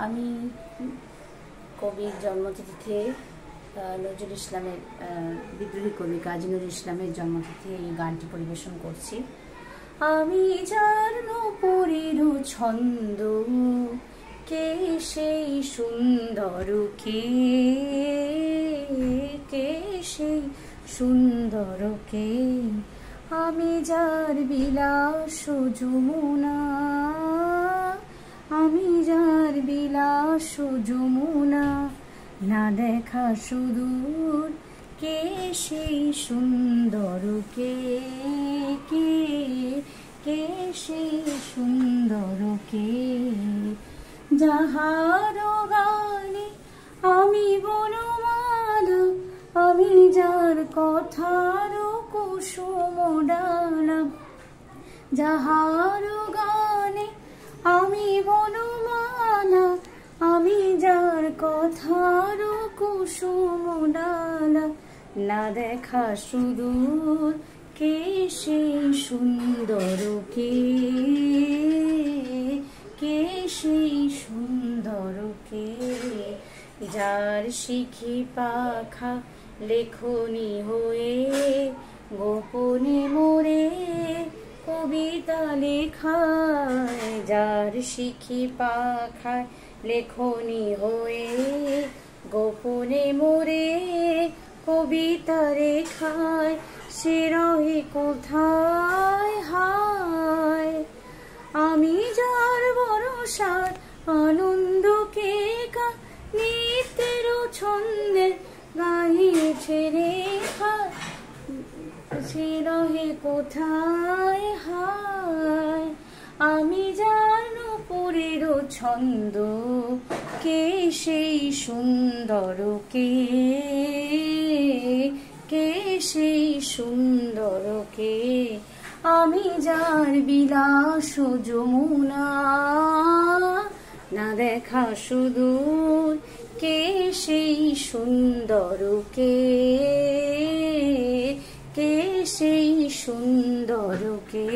আমি কবির জন্মতিথিতে নজরুল ইসলামের বিদ্রোহী কবি কাজী নজরুল ইসলামের জন্মতিথি এই গানটি পরিবেশন করছি। আমি যার নূপুরের ছন্দ, কে সেই সুন্দর, কে সেই সুন্দর, কে আমি যার বিলাস যমুনা, আমি যার বিলাস যমুনা, না দেখা সুদূর, কে সেই সুন্দর, কে সেই সুন্দর, কে যাহার গানে আমি বনমালা, আমি যার কথার কুসুম ডালা, যাহার গানে আমি বনমালা, আমি যার কথার কুসুম ডালা, না দেখা সুদূর, কে সেই সুন্দর, কে সেই সুন্দর, কে যার শিখি পাখা লেখনি হয়ে গোপনে মোরে কবিতা লেখায়, যার শিখি পাখায় লেখনি হয়ে গোপনে মোরে কবিতা রেখায়, সে রহে কোথায় হায়। আমি যার ভরসার আনন্দকে নিত্যের ছন্দে গাইছে রেখায়, সে রহে কোথায় হায়। আমি যার নূপুরের ছন্দ, কে সেই সুন্দর, কে সেই সুন্দর, কে আমি যার বিলাস যমুনা, না দেখা সুদূর, কে সেই সুন্দর, কে সেই সুন্দর, কে।